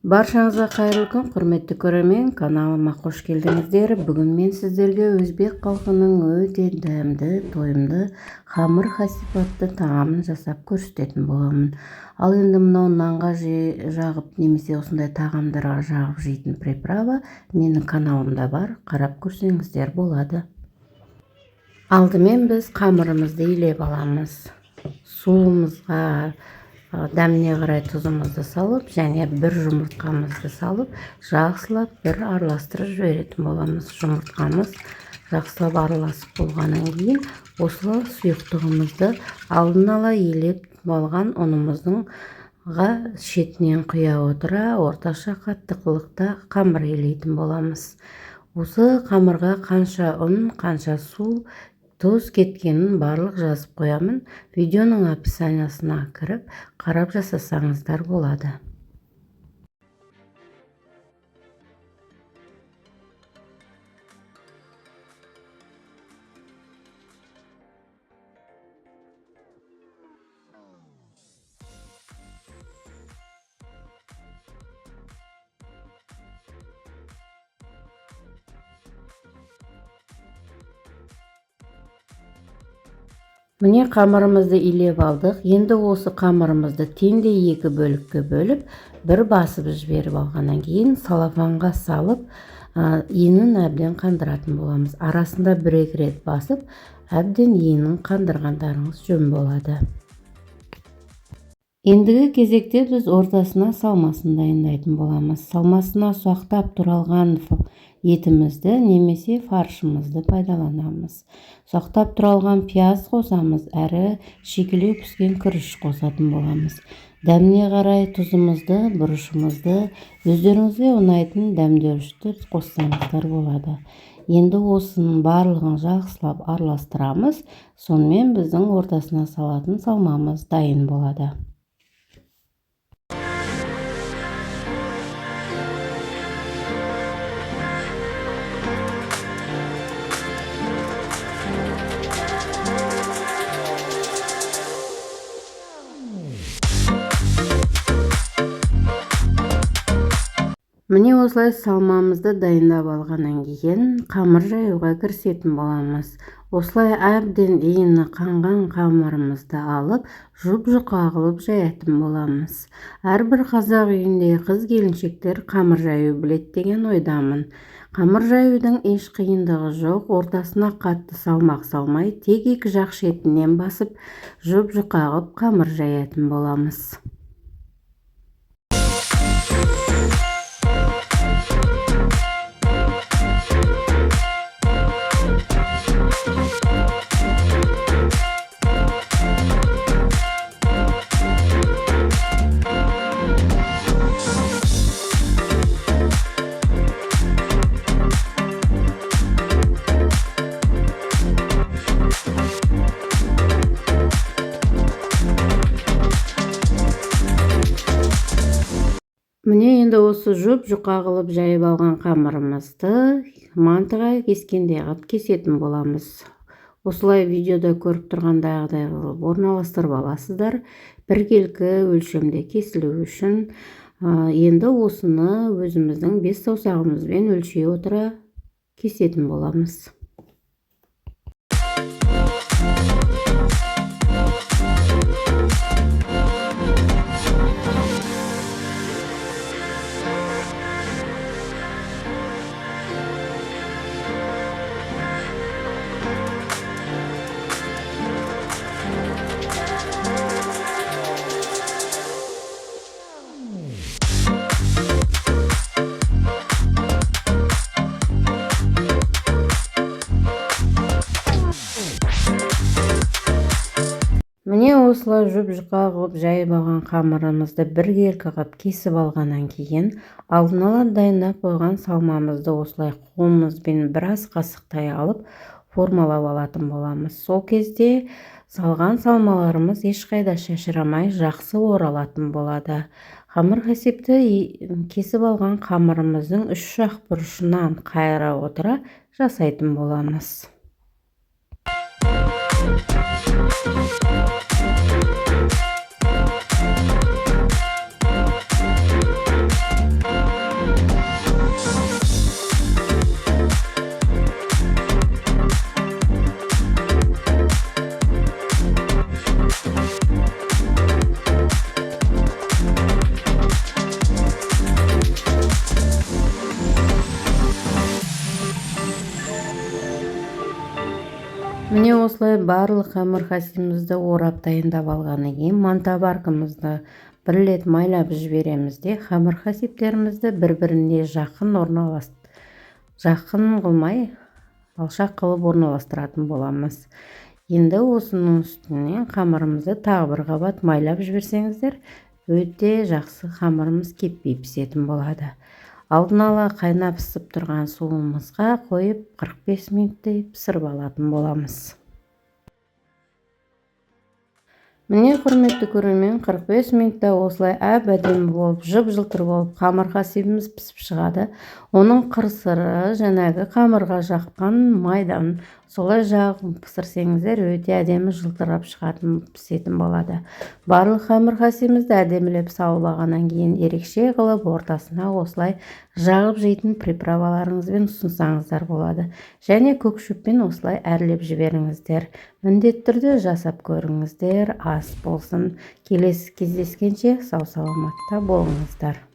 Баршаңызға қайырлы күн, құрметті көрермен, каналыма қош келдіңіздер. Бүгін мен сіздерге өзбек халқының өте дәмді, тойымды хамыр хасипатты тағамын жасап көрсететін боламын. Ал енді мынау нанға жағып немесе осындай тағамдарға жағып жейтін приправа менің каналымда бар, қарап көрсеңіздер болады. Алдымен біз қамырымызды илеп аламыз. Суымызға дәміне қарай тұзымызды салып, және бір жұмыртқамызды салып, жақсылап бір араластырып жіберетін боламыз. Жұмыртқамыз жақсылап араласып болғаннан кейін, осылай сұйықтығымызды алдын ала илеп алған ұнымыздың шетінен құя отыра, орташа қаттылықта қамыр илейтін боламыз. Осы қамырға қанша ұн, қанша су, тұз кеткенін барлық жазып қоямын. Видеоның описаниясына кіріп, қарап жасасаңыздар болады. Міне қамырымызды илеп алдық. Енді осы қамырымызды теңдей екі бөлікке бөліп, бір басып жіберіп алғаннан кейін салафанға салып, енін әбден қандыратын боламыз. Арасында бір-екі рет басып, әбден енін қандырғандарыңыз жөн болады. Ендігі кезекте біз ортасына салмасын дайындайтын боламыз. Салмасына ұсақтап туралған етімізді немесе фаршымызды пайдаланамыз. Ұсақтап туралған пияз қосамыз, әрі шикілеу піскен күріш қосатын боламыз. Дәміне қарай тұзымызды, бұрышымызды, өздеріңізге ұнайтын дәмдеуішті қоссаңыздар болады. Енді осының барлығын жақсылап араластырамыз. Сонымен біздің ортасына салатын салмамыз дайын болады. Міне осылай салмамызды дайындап алғаннан кейін қамыр жаюға кірісетін боламыз. Осылай әбден ені қанған қамырымызды алып, жұп-жұқа қылып жаятын боламыз. Әрбір қазақ үйінде қыз-келіншектер қамыр жаю білет деген ойдамын. Қамыр жаюдың еш қиындығы жоқ. Ортасына қатты салмақ салмай, тек екі жақ шетінен басып, жұп-жұқа қылып қамыр жаятын боламыз. Міне енді осы жұп-жұқа қылып жайып алған қамырымызды мантыға кескендей қылып кесетін боламыз. Осылай видеода көріп тұрғандағыдай қылып орналастырып аласыздар. Біркелкі өлшемде кесілу үшін. Енді осыны өзіміздің бес саусағымызбен өлшей отыра кесетін боламыз. Міне осылай жұп-жұқа қылып жайып алған қамырымызды біркелкі қылып кесіп алғаннан кейін, алдын ала дайындап қойған салмамызды осылай қолымызбен біраз қасықтай алып формалап алатын боламыз. Сол кезде салған салмаларымыз ешқайда шашырамай жақсы оралатын болады. Хамыр хасипті кесіп алған қамырымыздың үш жақ бұрышынан қайыра отыра жасайтын боламыз. Міне осылай барлық қамыр хасимызды орап дайындап алғаннан кейін мантабаркымызды бірлет майлап жібереміз де қамыр хасиптерімізді бір-біріне жақын қылмай алшақ қылып орналастыратын боламыз. Енді осының үстіне қамырымызды тағы бір қабат майлап жіберсеңіздер, өте жақсы қамырымыз кеппей пісетін болады. Алдын ала қайнап ысып тұрған суымызға қойып 45 минуттай пісіріп алатын боламыз. Міне құрметті көрермен, 45 минутта осылай әп-әдемі болып, жып-жылтыр болып қамыр хасибіміз пісіп шығады. Оның қыр-сыры жаңағы қамырға жаққан майдан солай жағып пісірсеңіздер, өте әдемі жылтырап шығатын пісетін болады. Барлық қамыр хасибімізді әдемілеп салып алғаннан кейін ерекше қылып ортасына осылай жағып жейтін приправаларыңызбен ұсынсаңыздар болады. Және көк шөппен осылай әрлеп жіберіңіздер. Міндетті түрде жасап көріңіздер. Ас болсын. Келесі кездескенше сау саламатта болыңыздар.